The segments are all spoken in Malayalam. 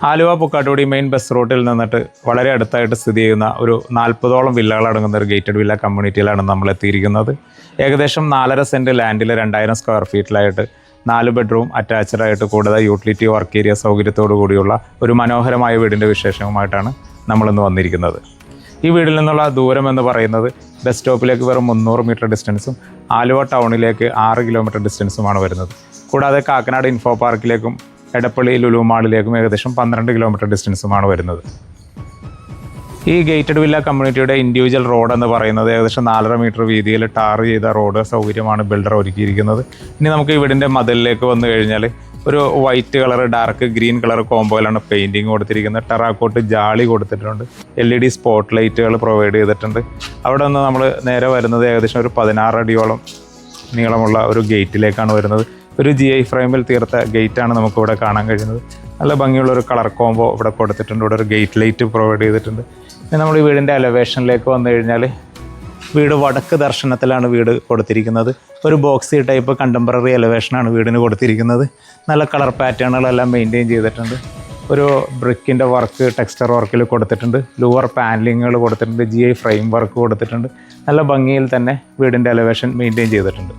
ആലുവ പുക്കാട്ടുപടി മെയിൻ ബസ് റൂട്ടിൽ നിന്നിട്ട് വളരെ അടുത്തായിട്ട് സ്ഥിതി ചെയ്യുന്ന ഒരു 40ഓളം വില്ലകൾ അടങ്ങുന്ന ഒരു ഗേറ്റഡ് വില്ല കമ്മ്യൂണിറ്റിയിലാണ് നമ്മൾ എത്തിയിരിക്കുന്നത്. ഏകദേശം 4.5 സെൻറ്റ് ലാൻഡിൽ 2000 സ്ക്വയർ ഫീറ്റിലായിട്ട് 4 ബെഡ്റൂം അറ്റാച്ച്ഡായിട്ട് കൂടാതെ യൂട്ടിലിറ്റി വർക്ക് ഏരിയ സൗകര്യത്തോടു കൂടിയുള്ള ഒരു മനോഹരമായ വീടിൻ്റെ വിശേഷവുമായിട്ടാണ് നമ്മളിന്ന് വന്നിരിക്കുന്നത്. ഈ വീടിൽ നിന്നുള്ള ദൂരം എന്ന് പറയുന്നത് ബസ് സ്റ്റോപ്പിലേക്ക് വെറും 300 മീറ്റർ ഡിസ്റ്റൻസും ആലുവ ടൗണിലേക്ക് 6 കിലോമീറ്റർ ഡിസ്റ്റൻസുമാണ് വരുന്നത്. കൂടാതെ കാക്കനാട് ഇൻഫോ പാർക്കിലേക്കും എടപ്പള്ളി ലുലു മാളിലേക്കും ഏകദേശം 12 കിലോമീറ്റർ ഡിസ്റ്റൻസുമാണ് വരുന്നത്. ഈ ഗേറ്റഡ് വില്ല കമ്മ്യൂണിറ്റിയുടെ ഇൻഡിവിജ്വൽ റോഡ് എന്ന് പറയുന്നത് ഏകദേശം 4.5 മീറ്റർ വീതിയിൽ ടാർ ചെയ്ത റോഡ് സൗകര്യമാണ് ബിൽഡർ ഒരുക്കിയിരിക്കുന്നത്. ഇനി നമുക്ക് ഈ വീടിൻ്റെ മതിലിലേക്ക് വന്നു കഴിഞ്ഞാൽ ഒരു white colour dark green colour കോമ്പോയിലാണ് പെയിൻറ്റിങ് കൊടുത്തിരിക്കുന്നത്. ടെറാക്കോട്ട് ജാളി കൊടുത്തിട്ടുണ്ട്. LED സ്പോട്ട് ലൈറ്റുകൾ പ്രൊവൈഡ് ചെയ്തിട്ടുണ്ട്. അവിടെ നിന്ന് നമ്മൾ നേരെ വരുന്നത് ഏകദേശം ഒരു 16 അടിയോളം നീളമുള്ള ഒരു ഗേറ്റിലേക്കാണ് വരുന്നത്. ഒരു GI ഫ്രെയിമിൽ തീർത്ത ഗേറ്റാണ് നമുക്കിവിടെ കാണാൻ കഴിയുന്നത്. നല്ല ഭംഗിയുള്ളൊരു കളർ കോംബോ ഇവിടെ കൊടുത്തിട്ടുണ്ട്. ഇവിടെ ഒരു ഗേറ്റ് ലൈറ്റ് പ്രൊവൈഡ് ചെയ്തിട്ടുണ്ട്. ഇനി നമ്മൾ ഈ വീടിൻ്റെ എലവേഷനിലേക്ക് വന്നു കഴിഞ്ഞാൽ വീട് വടക്ക് ദർശനത്തിലാണ് വീട് കൊടുത്തിരിക്കുന്നത്. ഒരു ബോക്സി ടൈപ്പ് കണ്ടംപററി എലവേഷനാണ് വീടിന് കൊടുത്തിരിക്കുന്നത്. നല്ല കളർ പാറ്റേണുകളെല്ലാം മെയിൻറ്റെയിൻ ചെയ്തിട്ടുണ്ട്. ഒരു ബ്രിക്കിൻ്റെ വർക്ക് ടെക്സ്ചർ വർക്കിൽ കൊടുത്തിട്ടുണ്ട്. ലൂവർ പാനലിങ്ങുകൾ കൊടുത്തിട്ടുണ്ട്. GI ഫ്രെയിം വർക്ക് കൊടുത്തിട്ടുണ്ട്. നല്ല ഭംഗിയിൽ തന്നെ വീടിൻ്റെ എലവേഷൻ മെയിൻറ്റെയിൻ ചെയ്തിട്ടുണ്ട്.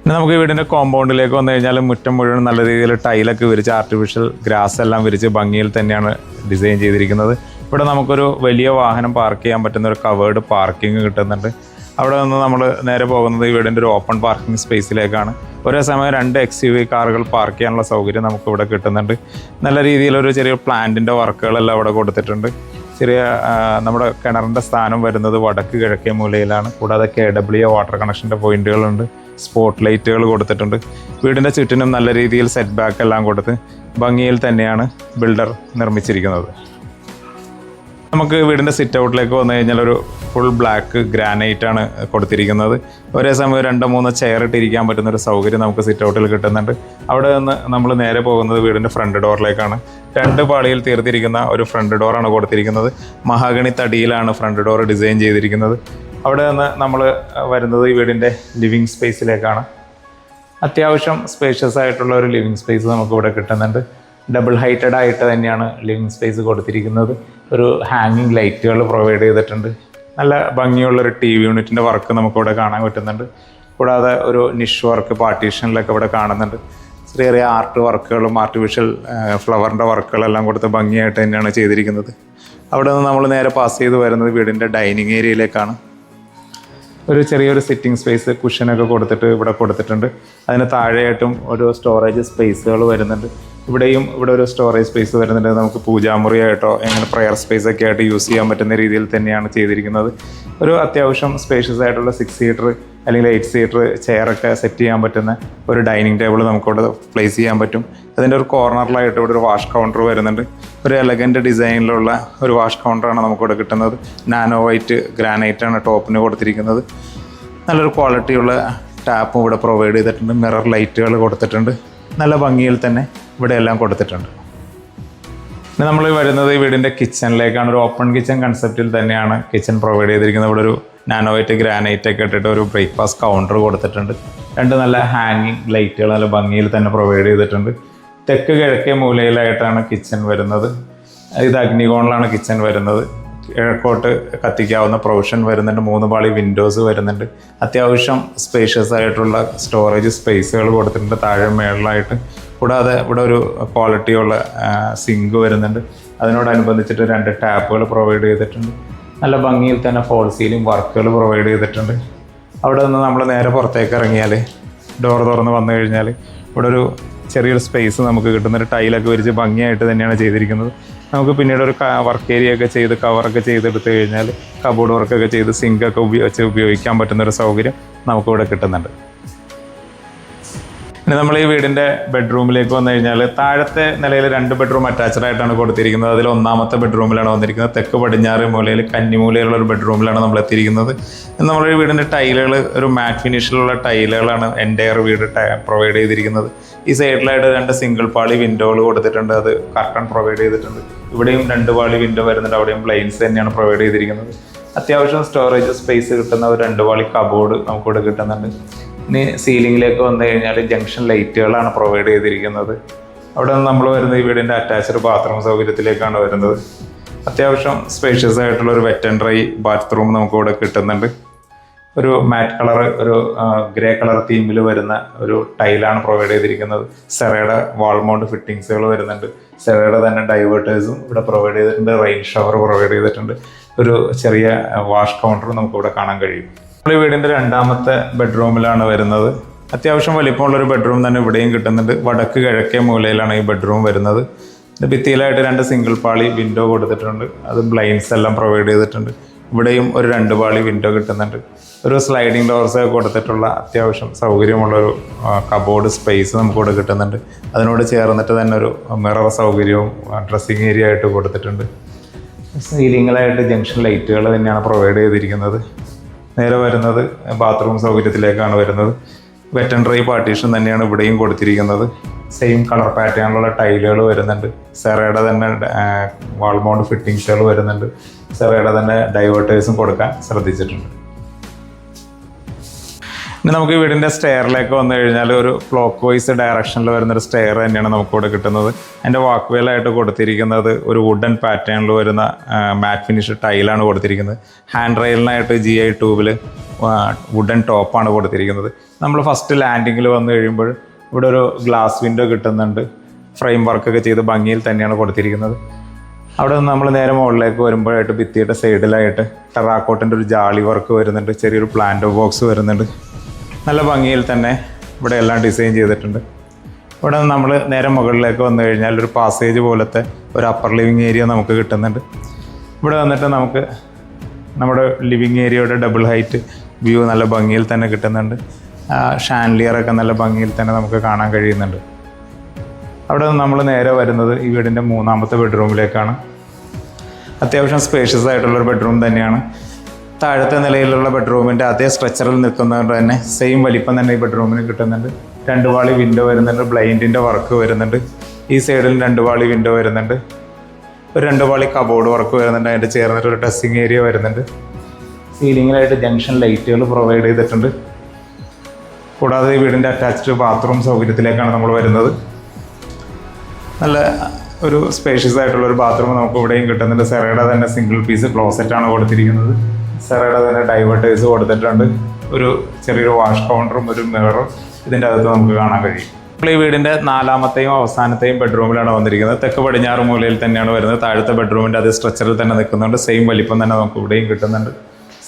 നമുക്ക് ഈ വീടിൻ്റെ കോമ്പൗണ്ടിലേക്ക് വന്നു കഴിഞ്ഞാൽ മുറ്റം മുഴുവൻ നല്ല രീതിയിൽ ടൈലൊക്കെ വിരിച്ച് ആർട്ടിഫിഷ്യൽ ഗ്രാസ് എല്ലാം വിരിച്ച് ഭംഗിയിൽ തന്നെയാണ് ഡിസൈൻ ചെയ്തിരിക്കുന്നത്. ഇവിടെ നമുക്കൊരു വലിയ വാഹനം പാർക്ക് ചെയ്യാൻ പറ്റുന്ന ഒരു കവേർഡ് പാർക്കിംഗ് കിട്ടുന്നുണ്ട്. അവിടെ നിന്ന് നമ്മൾ നേരെ പോകുന്നത് ഈ വീടിൻ്റെ ഒരു ഓപ്പൺ പാർക്കിംഗ് സ്പേസിലേക്കാണ്. ഒരേ സമയം 2 XUV കാറുകൾ പാർക്ക് ചെയ്യാനുള്ള സൗകര്യം നമുക്കിവിടെ കിട്ടുന്നുണ്ട്. നല്ല രീതിയിലൊരു ചെറിയ പ്ലാന്റിൻ്റെ വർക്കുകളെല്ലാം ഇവിടെ കൊടുത്തിട്ടുണ്ട്. ചെറിയ നമ്മുടെ കിണറിൻ്റെ സ്ഥാനം വരുന്നത് വടക്ക് കിഴക്കേ മൂലയിലാണ്. കൂടാതെ KWA വാട്ടർ കണക്ഷൻ്റെ പോയിന്റുകളുണ്ട്. സ്പോട്ട് ലൈറ്റുകൾ കൊടുത്തിട്ടുണ്ട്. വീടിൻ്റെ ചുറ്റിനും നല്ല രീതിയിൽ സെറ്റ് ബാക്ക് എല്ലാം കൊടുത്ത് ഭംഗിയിൽ തന്നെയാണ് ബിൽഡർ നിർമ്മിച്ചിരിക്കുന്നത്. നമുക്ക് വീടിൻ്റെ സിറ്റ് ഔട്ടിലേക്ക് വന്നു കഴിഞ്ഞാൽ ഒരു ഫുൾ ബ്ലാക്ക് ഗ്രാനൈറ്റാണ് കൊടുത്തിരിക്കുന്നത്. ഒരേ സമയം 2-3 ചെയർ ഇട്ടിരിക്കാൻ പറ്റുന്നൊരു സൗകര്യം നമുക്ക് സിറ്റ് ഔട്ടിൽ കിട്ടുന്നുണ്ട്. അവിടെ നിന്ന് നമ്മൾ നേരെ പോകുന്നത് വീടിൻ്റെ ഫ്രണ്ട് ഡോറിലേക്കാണ്. 2 പാളിയിൽ തീർത്തിരിക്കുന്ന ഒരു ഫ്രണ്ട് ഡോറാണ് കൊടുത്തിരിക്കുന്നത്. മഹാഗണി തടിയിലാണ് ഫ്രണ്ട് ഡോർ ഡിസൈൻ ചെയ്തിരിക്കുന്നത്. അവിടെ നിന്ന് നമ്മൾ വരുന്നത് ഈ വീടിൻ്റെ ലിവിങ് സ്പേസിലേക്കാണ്. അത്യാവശ്യം സ്പേഷ്യസ് ആയിട്ടുള്ള ഒരു ലിവിങ് സ്പേസ് നമുക്കിവിടെ കിട്ടുന്നുണ്ട്. ഡബിൾ ഹൈറ്റഡ് ആയിട്ട് തന്നെയാണ് ലിവിങ് സ്പേസ് കൊടുത്തിരിക്കുന്നത്. ഒരു ഹാങ്ങിങ് ലൈറ്റുകൾ പ്രൊവൈഡ് ചെയ്തിട്ടുണ്ട്. നല്ല ഭംഗിയുള്ളൊരു TV യൂണിറ്റിൻ്റെ വർക്ക് നമുക്കിവിടെ കാണാൻ പറ്റുന്നുണ്ട്. കൂടാതെ ഒരു നിഷ് വർക്ക് പാർട്ടീഷനിലൊക്കെ ഇവിടെ കാണുന്നുണ്ട്. ചെറിയ ചെറിയ ആർട്ട് വർക്കുകളും ആർട്ടിഫിഷ്യൽ ഫ്ലവറിൻ്റെ വർക്കുകളെല്ലാം കൊടുത്ത് ഭംഗിയായിട്ട് തന്നെയാണ് ചെയ്തിരിക്കുന്നത്. അവിടെ നിന്ന് നമ്മൾ നേരെ പാസ് ചെയ്ത് വരുന്നത് വീടിൻ്റെ ഡൈനിങ് ഏരിയയിലേക്കാണ്. ഒരു ചെറിയൊരു സിറ്റിംഗ് സ്പേസ് കുഷനൊക്കെ കൊടുത്തിട്ട് ഇവിടെ കൊടുത്തിട്ടുണ്ട്. അതിന് താഴെയായിട്ടും ഒരു സ്റ്റോറേജ് സ്പേസുകൾ വരുന്നുണ്ട്. ഇവിടെ ഒരു സ്റ്റോറേജ് സ്പേസ് വരുന്നുണ്ട്. നമുക്ക് പൂജാമുറിയായിട്ടോ എങ്ങനെ പ്രയർ സ്പേസ് ഒക്കെ ആയിട്ട് യൂസ് ചെയ്യാൻ പറ്റുന്ന രീതിയിൽ തന്നെയാണ് ചെയ്തിരിക്കുന്നത്. ഒരു അത്യാവശ്യം സ്പേഷ്യസ് ആയിട്ടുള്ള 6 സീറ്റർ അല്ലെങ്കിൽ 8 സീറ്റർ ചെയറൊക്കെ സെറ്റ് ചെയ്യാൻ പറ്റുന്ന ഒരു ഡൈനിങ് ടേബിൾ നമുക്കിവിടെ പ്ലേസ് ചെയ്യാൻ പറ്റും. അതിൻ്റെ ഒരു കോർണറിലായിട്ട് ഇവിടെ ഒരു വാഷ് കൗണ്ടർ വരുന്നുണ്ട്. ഒരു എലഗൻറ്റ് ഡിസൈനിലുള്ള ഒരു വാഷ് കൗണ്ടറാണ് നമുക്കിവിടെ കിട്ടുന്നത്. നാനോ വൈറ്റ് ഗ്രാനൈറ്റാണ് ടോപ്പിന് കൊടുത്തിരിക്കുന്നത്. നല്ലൊരു ക്വാളിറ്റിയുള്ള ടാപ്പും ഇവിടെ പ്രൊവൈഡ് ചെയ്തിട്ടുണ്ട്. മിറർ ലൈറ്റുകൾ കൊടുത്തിട്ടുണ്ട്. നല്ല ഭംഗിയിൽ തന്നെ ഇവിടെ എല്ലാം കൊടുത്തിട്ടുണ്ട്. പിന്നെ നമ്മൾ വരുന്നത് ഈ വീടിൻ്റെ കിച്ചണിലേക്കാണ്. ഒരു ഓപ്പൺ കിച്ചൺ കൺസെപ്റ്റിൽ തന്നെയാണ് കിച്ചൺ പ്രൊവൈഡ് ചെയ്തിരിക്കുന്നത്. ഇവിടെ ഒരു നാനോ വൈറ്റ് ഗ്രാനൈറ്റ് ഒക്കെ ഇട്ടിട്ട് ഒരു ബ്രേക്ക്ഫാസ്റ്റ് കൗണ്ടർ കൊടുത്തിട്ടുണ്ട്. 2 നല്ല ഹാങ്ങിങ് ലൈറ്റുകൾ നല്ല ഭംഗിയിൽ തന്നെ പ്രൊവൈഡ് ചെയ്തിട്ടുണ്ട്. തെക്ക് കിഴക്കേ മൂലയിലായിട്ടാണ് കിച്ചൺ വരുന്നത്. ഇത് അഗ്നികോണിലാണ് കിച്ചൺ വരുന്നത്. കിഴക്കോട്ട് കത്തിക്കാവുന്ന പ്രൊവിഷൻ വരുന്നുണ്ട്. 3 പാളി വിൻഡോസ് വരുന്നുണ്ട്. അത്യാവശ്യം സ്പേഷ്യസ് ആയിട്ടുള്ള സ്റ്റോറേജ് സ്പേസുകൾ കൊടുത്തിട്ടുണ്ട് താഴെ മേളിലായിട്ട്. കൂടാതെ ഇവിടെ ഒരു ക്വാളിറ്റിയുള്ള സിങ്ക് വരുന്നുണ്ട്. അതിനോടനുബന്ധിച്ചിട്ട് 2 ടാപ്പുകൾ പ്രൊവൈഡ് ചെയ്തിട്ടുണ്ട്. നല്ല ഭംഗിയിൽ തന്നെ ഫോൾ സീലിംഗ് വർക്കുകൾ പ്രൊവൈഡ് ചെയ്തിട്ടുണ്ട്. അവിടെ നിന്ന് നമ്മൾ നേരെ പുറത്തേക്ക് ഇറങ്ങിയാൽ ഡോർ തുറന്ന് വന്നു കഴിഞ്ഞാൽ ഇവിടെ ഒരു ചെറിയൊരു സ്പേസ് നമുക്ക് കിട്ടുന്നൊരു ടൈലൊക്കെ വിരിച്ച് ഭംഗിയായിട്ട് തന്നെയാണ് ചെയ്തിരിക്കുന്നത്. നമുക്ക് പിന്നീട് ഒരു വർക്ക് ഏരിയ ഒക്കെ ചെയ്ത് കവറൊക്കെ ചെയ്തെടുത്ത് കഴിഞ്ഞാൽ കബോർഡ് വർക്കൊക്കെ ചെയ്ത് സിങ്കൊക്കെ ഉപയോഗിക്കാൻ പറ്റുന്നൊരു സൗകര്യം നമുക്കിവിടെ കിട്ടുന്നുണ്ട്. ഇനി നമ്മൾ ഈ വീടിൻ്റെ ബെഡ്റൂമിലേക്ക് വന്നു കഴിഞ്ഞാൽ താഴത്തെ നിലയിൽ 2 ബെഡ്റൂം അറ്റാച്ച്ഡ് ആയിട്ടാണ് കൊടുത്തിരിക്കുന്നത്. അതിൽ 1ാമത്തെ ബെഡ്റൂമിലാണ് വന്നിരിക്കുന്നത്. തെക്ക് പടിഞ്ഞാറ് മൂലയിൽ കന്നിമൂലയിലുള്ള ഒരു ബെഡ്റൂമിലാണ് നമ്മൾ എത്തിയിരിക്കുന്നത്. നമ്മൾ ഈ വീടിൻ്റെ ടൈലുകൾ ഒരു മാറ്റ് ഫിനിഷിലുള്ള ടൈലുകളാണ് എൻ്റയർ വീട് പ്രൊവൈഡ് ചെയ്തിരിക്കുന്നത്. ഈ സൈഡിലായിട്ട് 2 സിംഗിൾ പാളി വിൻഡോകൾ കൊടുത്തിട്ടുണ്ട്, അത് കർട്ടൺ പ്രൊവൈഡ് ചെയ്തിട്ടുണ്ട്. ഇവിടെയും 2 പാളി വിൻഡോ വരുന്നുണ്ട്, അവിടെയും ബ്ലൈൻഡ്സ് തന്നെയാണ് പ്രൊവൈഡ് ചെയ്തിരിക്കുന്നത്. അത്യാവശ്യം സ്റ്റോറേജ് സ്പേസ് കിട്ടുന്ന ഒരു 2 പാളി കബോർഡ് നമുക്കിവിടെ കിട്ടുന്നുണ്ട്. ഇനി സീലിംഗിലേക്ക് വന്നു കഴിഞ്ഞാൽ ജംഗ്ഷൻ ലൈറ്റുകളാണ് പ്രൊവൈഡ് ചെയ്തിരിക്കുന്നത്. അവിടെ നിന്ന് നമ്മൾ വരുന്നത് ഈ വീടിൻ്റെ അറ്റാച്ച്ഡ് ബാത്റൂം സൗകര്യത്തിലേക്കാണ് വരുന്നത്. അത്യാവശ്യം സ്പേഷ്യസ് ആയിട്ടുള്ള ഒരു വെറ്റ് ആൻഡ് ഡ്രൈ ബാത്റൂം നമുക്കിവിടെ കിട്ടുന്നുണ്ട്. ഒരു മാറ്റ് കളർ, ഒരു ഗ്രേ കളർ തീമിൽ വരുന്ന ഒരു ടൈലാണ് പ്രൊവൈഡ് ചെയ്തിരിക്കുന്നത്. സെറയുടെ വാൾ മൗണ്ട് ഫിറ്റിങ്സുകൾ വരുന്നുണ്ട്. സെറയുടെ തന്നെ ഡൈവേർട്ടേഴ്സും ഇവിടെ പ്രൊവൈഡ് ചെയ്തിട്ടുണ്ട്. റെയിൻ ഷവർ പ്രൊവൈഡ് ചെയ്തിട്ടുണ്ട്. ഒരു ചെറിയ വാഷ് കൗണ്ടർ നമുക്കിവിടെ കാണാൻ കഴിയും. നമ്മൾ ഈ വീടിൻ്റെ 2ാമത്തെ ബെഡ്റൂമിലാണ് വരുന്നത്. അത്യാവശ്യം വലിപ്പമുള്ളൊരു ബെഡ്റൂം തന്നെ ഇവിടെയും കിട്ടുന്നുണ്ട്. വടക്ക് കിഴക്കേ മൂലയിലാണ് ഈ ബെഡ്റൂം വരുന്നത്. ഭിത്തിയിലായിട്ട് 2 സിംഗിൾ പാളി വിൻഡോ കൊടുത്തിട്ടുണ്ട്, അത് ബ്ലൈൻഡ്സ് എല്ലാം പ്രൊവൈഡ് ചെയ്തിട്ടുണ്ട്. ഇവിടെയും ഒരു 2 പാളി വിൻഡോ കിട്ടുന്നുണ്ട്. ഒരു സ്ലൈഡിംഗ് ഡോർസ് കൊടുത്തിട്ടുള്ള അത്യാവശ്യം സൗകര്യമുള്ളൊരു കബോർഡ് സ്പേസ് നമുക്കിവിടെ കിട്ടുന്നുണ്ട്. അതിനോട് ചേർന്നിട്ട് തന്നെ ഒരു മിറർ സൗകര്യവും ഡ്രസ്സിങ് ഏരിയ ആയിട്ട് കൊടുത്തിട്ടുണ്ട്. സീലിങ്ങിലായിട്ട് ജംഗ്ഷൻ ലൈറ്റുകൾ തന്നെയാണ് പ്രൊവൈഡ് ചെയ്തിരിക്കുന്നത്. നേരെ വരുന്നത് ബാത്റൂം സൗകര്യത്തിലേക്കാണ് വരുന്നത്. വെറ്റ് ആൻഡ് ഡ്രൈ പാർട്ടീഷൻ തന്നെയാണ് ഇവിടെയും കൊടുത്തിരിക്കുന്നത്. സെയിം കളർ പാറ്റേണിലുള്ള ടൈലുകൾ വരുന്നുണ്ട്. സെറയുടെ തന്നെ വാൾ മൗണ്ട് ഫിറ്റിങ്സുകൾ വരുന്നുണ്ട്. സെറയുടെ തന്നെ ഡൈവേർട്ടേഴ്സും കൊടുക്കാൻ ശ്രദ്ധിച്ചിട്ടുണ്ട്. ഇനി നമുക്ക് ഈ വീടിൻ്റെ സ്റ്റെയറിലേക്ക് വന്നു കഴിഞ്ഞാൽ ഒരു ക്ലോക്ക് വൈസ് ഡയറക്ഷനിൽ വരുന്നൊരു സ്റ്റെയർ തന്നെയാണ് നമുക്കിവിടെ കിട്ടുന്നത്. അതിൻ്റെ വാക്ക് വേലായിട്ട് കൊടുത്തിരിക്കുന്നത് ഒരു വുഡൻ പാറ്റേണിൽ വരുന്ന മാറ്റ് ഫിനിഷ് ടൈലാണ് കൊടുത്തിരിക്കുന്നത്. ഹാൻഡ് റെയിലിനായിട്ട് GI ട്യൂബിൽ വുഡൻ ടോപ്പാണ് കൊടുത്തിരിക്കുന്നത്. നമ്മൾ ഫസ്റ്റ് ലാൻഡിങ്ങിൽ വന്നു കഴിയുമ്പോൾ ഇവിടെ ഒരു ഗ്ലാസ് വിൻഡോ കിട്ടുന്നുണ്ട്. ഫ്രെയിം വർക്കൊക്കെ ചെയ്ത് ഭംഗിയിൽ തന്നെയാണ് കൊടുത്തിരിക്കുന്നത്. അവിടെ നിന്ന് നമ്മൾ നേരെ മുകളിലേക്ക് വരുമ്പോഴായിട്ട് ഭിത്തിയുടെ സൈഡിലായിട്ട് ടെറാക്കോട്ടിൻ്റെ ഒരു ജാളി വർക്ക് വരുന്നുണ്ട്. ചെറിയൊരു പ്ലാന്റ് ബോക്സ് വരുന്നുണ്ട്. നല്ല ഭംഗിയിൽ തന്നെ ഇവിടെ എല്ലാം ഡിസൈൻ ചെയ്തിട്ടുണ്ട്. ഇവിടെ നിന്ന് നമ്മൾ നേരെ മുകളിലേക്ക് വന്നു കഴിഞ്ഞാൽ ഒരു പാസേജ് പോലത്തെ ഒരു അപ്പർ ലിവിങ് ഏരിയ നമുക്ക് കിട്ടുന്നുണ്ട്. ഇവിടെ വന്നിട്ട് നമുക്ക് നമ്മുടെ ലിവിങ് ഏരിയയുടെ ഡബിൾ ഹൈറ്റ് വ്യൂ നല്ല ഭംഗിയിൽ തന്നെ കിട്ടുന്നുണ്ട്. ഷാൻലിയറൊക്കെ നല്ല ഭംഗിയിൽ തന്നെ നമുക്ക് കാണാൻ കഴിയുന്നുണ്ട്. അവിടെ നിന്ന് നമ്മൾ നേരെ വരുന്നത് ഈ വീടിൻ്റെ 3ാമത്തെ ബെഡ്റൂമിലേക്കാണ്. അത്യാവശ്യം സ്പേഷ്യസ് ആയിട്ടുള്ളൊരു ബെഡ്റൂം തന്നെയാണ്. താഴത്തെ നിലയിലുള്ള ബെഡ്റൂമിൻ്റെ അതേ സ്ട്രക്ചറിൽ നിൽക്കുന്നതുകൊണ്ട് തന്നെ സെയിം വലിപ്പം തന്നെ ഈ ബെഡ്റൂമിന് കിട്ടുന്നുണ്ട്. 2 പാളി വിൻഡോ വരുന്നുണ്ട്. ബ്ലൈൻഡിൻ്റെ വർക്ക് വരുന്നുണ്ട്. ഈ സൈഡിൽ 2 പാളി വിൻഡോ വരുന്നുണ്ട്. ഒരു 2 പാളി കബോർഡ് വർക്ക് വരുന്നുണ്ട്. അതിൻ്റെ ചേർന്നിട്ട് ഒരു ഡ്രസ്സിങ് ഏരിയ വരുന്നുണ്ട്. സീലിങ്ങിലായിട്ട് ജംഗ്ഷൻ ലൈറ്റുകൾ പ്രൊവൈഡ് ചെയ്തിട്ടുണ്ട്. കൂടാതെ ഈ വീടിൻ്റെ അറ്റാച്ച്ഡ് ബാത്റൂം സൗകര്യത്തിലേക്കാണ് നമ്മൾ വരുന്നത്. നല്ല ഒരു സ്പേഷ്യസ് ആയിട്ടുള്ളൊരു ബാത്റൂം നമുക്ക് ഇവിടെയും കിട്ടുന്നുണ്ട്. സെറയുടെ തന്നെ സിംഗിൾ പീസ് ക്ലോസറ്റാണ് കൊടുത്തിരിക്കുന്നത്. സെറയുടെ തന്നെ ഡൈവേർട്ടേഴ്സ് കൊടുത്തിട്ടുണ്ട്. ഒരു ചെറിയൊരു വാഷ് കൗണ്ടറും ഒരു മിററും ഇതിൻ്റെ അകത്ത് നമുക്ക് കാണാൻ കഴിയും. നമ്മൾ ഈ വീടിൻ്റെ 4ാമത്തെയും അവസാനത്തെയും ബെഡ്റൂമിലാണ് വന്നിരിക്കുന്നത്. തെക്ക് പടിഞ്ഞാറ് മൂലയിൽ തന്നെയാണ് വരുന്നത്. താഴത്തെ ബെഡ്റൂമിൻ്റെ അതേ സ്ട്രക്ചറിൽ തന്നെ നിൽക്കുന്നുണ്ട്. സെയിം വലിപ്പം തന്നെ നമുക്ക് ഇവിടെയും കിട്ടുന്നുണ്ട്.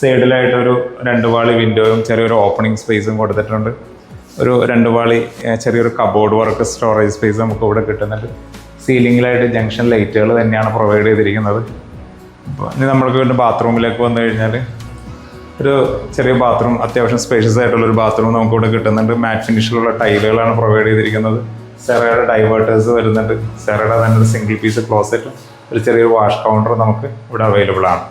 സൈഡിലായിട്ടൊരു 2 പാളി വിൻഡോയും ചെറിയൊരു ഓപ്പണിംഗ് സ്പേസും കൊടുത്തിട്ടുണ്ട്. ഒരു 2 പാളി ചെറിയൊരു കബോർഡ് വർക്ക് സ്റ്റോറേജ് സ്പേസ് നമുക്ക് ഇവിടെ കിട്ടുന്നുണ്ട്. സീലിങ്ങിലായിട്ട് ജംഗ്ഷൻ ലൈറ്റുകൾ തന്നെയാണ് പ്രൊവൈഡ് ചെയ്തിരിക്കുന്നത്. അപ്പോൾ ഇനി നമ്മൾക്ക് വീണ്ടും ബാത്റൂമിലേക്ക് വന്നു കഴിഞ്ഞാൽ ഒരു ചെറിയ ബാത്റൂം, അത്യാവശ്യം സ്പേഷ്യസ് ആയിട്ടുള്ളൊരു ബാത്റൂം നമുക്കിവിടെ കിട്ടുന്നുണ്ട്. മാറ്റ് ഫിനിഷിലുള്ള ടൈലുകളാണ് പ്രൊവൈഡ് ചെയ്തിരിക്കുന്നത്. സെറയുടെ ഡൈവേർട്ടേഴ്സ് വരുന്നുണ്ട്. സെറയുടെ തന്നെ ഒരു സിംഗിൾ പീസ് ക്ലോസറ്റ്, ഒരു ചെറിയൊരു വാഷ് കൗണ്ടർ നമുക്ക് ഇവിടെ അവൈലബിൾ ആണ്.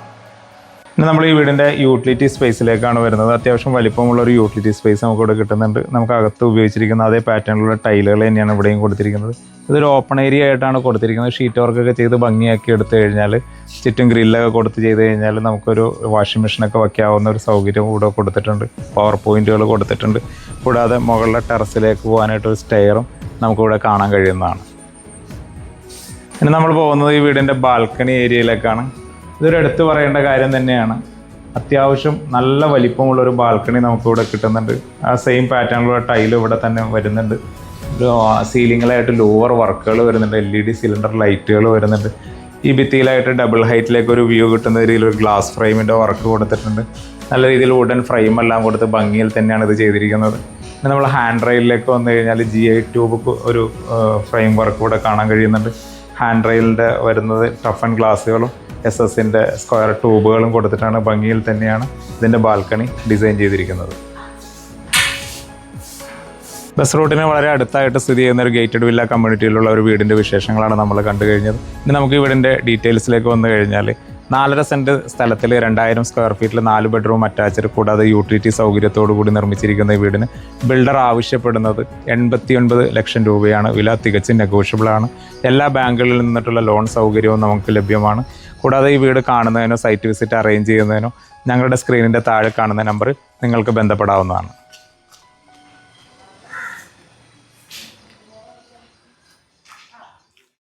ഇനി നമ്മൾ ഈ വീടിൻ്റെ യൂട്ടിലിറ്റി സ്പേസിലേക്കാണ് വരുന്നത്. അത്യാവശ്യം വലിപ്പമുള്ളൊരു യൂട്ടിലിറ്റി സ്പേസ് നമുക്ക് ഇവിടെ കിട്ടുന്നുണ്ട്. നമുക്ക് അകത്ത് ഉപയോഗിച്ചിരിക്കുന്ന അതേ പാറ്റേണിലുള്ള ടൈലുകൾ തന്നെയാണ് ഇവിടെയും കൊടുത്തിരിക്കുന്നത്. ഇതൊരു ഓപ്പൺ ഏരിയ ആയിട്ടാണ് കൊടുത്തിരിക്കുന്നത്. ഷീറ്റ് വർക്കൊക്കെ ചെയ്ത് ഭംഗിയാക്കി എടുത്തു കഴിഞ്ഞാൽ, ചുറ്റും ഗ്രില്ലൊക്കെ കൊടുത്ത് ചെയ്ത് കഴിഞ്ഞാൽ നമുക്കൊരു വാഷിംഗ് മെഷീനൊക്കെ വയ്ക്കാവുന്ന ഒരു സൗകര്യം ഇവിടെ കൊടുത്തിട്ടുണ്ട്. പവർ പോയിന്റുകൾ കൊടുത്തിട്ടുണ്ട്. കൂടാതെ മുകളിലെ ടെറസിലേക്ക് പോകാനായിട്ടൊരു സ്റ്റെയറും നമുക്കിവിടെ കാണാൻ കഴിയുന്നതാണ്. ഇനി നമ്മൾ പോകുന്നത് ഈ വീടിൻ്റെ ബാൽക്കണി ഏരിയയിലേക്കാണ്. ഇതൊരു എടുത്തു പറയേണ്ട കാര്യം തന്നെയാണ്. അത്യാവശ്യം നല്ല വലിപ്പമുള്ളൊരു ബാൽക്കണി നമുക്കിവിടെ കിട്ടുന്നുണ്ട്. ആ സെയിം പാറ്റേണിലുള്ള ടൈല് ഇവിടെ തന്നെ വരുന്നുണ്ട്. ഒരു സീലിങ്ങിലായിട്ട് ലോവർ വർക്കുകൾ വരുന്നുണ്ട്. LED സിലിണ്ടർ ലൈറ്റുകൾ വരുന്നുണ്ട്. ഈ ഭിത്തിയിലായിട്ട് ഡബിൾ ഹൈറ്റിലേക്ക് ഒരു വ്യൂ കിട്ടുന്ന രീതിയിൽ ഒരു ഗ്ലാസ് ഫ്രെയിമിൻ്റെ വർക്ക് കൊടുത്തിട്ടുണ്ട്. നല്ല രീതിയിൽ വുഡൻ ഫ്രെയിം എല്ലാം കൊടുത്ത് ഭംഗിയിൽ തന്നെയാണ് ഇത് ചെയ്തിരിക്കുന്നത്. പിന്നെ നമ്മൾ ഹാൻഡ് റെയിലിലേക്ക് വന്നു കഴിഞ്ഞാൽ GI ട്യൂബ് ഒരു ഫ്രെയിം വർക്ക് ഇവിടെ കാണാൻ കഴിയുന്നുണ്ട്. ഹാൻഡ് റെയിലിൻ്റെ വരുന്നത് ടഫൻ ഗ്ലാസ്സുകളും SS-ൻ്റെ സ്ക്വയർ ട്യൂബുകളും കൊടുത്തിട്ടാണ് ഭംഗിയിൽ തന്നെയാണ് ഇതിൻ്റെ ബാൽക്കണി ഡിസൈൻ ചെയ്തിരിക്കുന്നത്. ബസ് റൂട്ടിന് വളരെ അടുത്തായിട്ട് സ്ഥിതി ചെയ്യുന്ന ഒരു ഗേറ്റഡ് വില്ല കമ്മ്യൂണിറ്റിയിലുള്ള ഒരു വീടിൻ്റെ വിശേഷങ്ങളാണ് നമ്മൾ കണ്ടു കഴിഞ്ഞത്. ഇനി നമുക്ക് ഈ വീടിൻ്റെ ഡീറ്റെയിൽസിലേക്ക് വന്നു കഴിഞ്ഞാൽ 4.5 സെൻറ്റ് സ്ഥലത്തിൽ 2000 സ്ക്വയർ ഫീറ്റിൽ 4 ബെഡ്റൂം അറ്റാച്ച്ഡ് കൂടാതെ യൂട്ടിലിറ്റി സൗകര്യത്തോടു കൂടി നിർമ്മിച്ചിരിക്കുന്ന ഈ വീടിന് ബിൽഡർ ആവശ്യപ്പെടുന്നത് 89 ലക്ഷം രൂപയാണ്. വില തികച്ചും നെഗോഷ്യബിൾ ആണ്. എല്ലാ ബാങ്കുകളിൽ നിന്നിട്ടുള്ള ലോൺ സൗകര്യവും നമുക്ക് ലഭ്യമാണ്. കൂടാതെ ഈ വീട് കാണുന്നതിനോ സൈറ്റ് വിസിറ്റ് അറേഞ്ച് ചെയ്യുന്നതിനോ ഞങ്ങളുടെ സ്ക്രീനിൻ്റെ താഴെ കാണുന്ന നമ്പറിൽ നിങ്ങൾക്ക് ബന്ധപ്പെടാവുന്നതാണ്.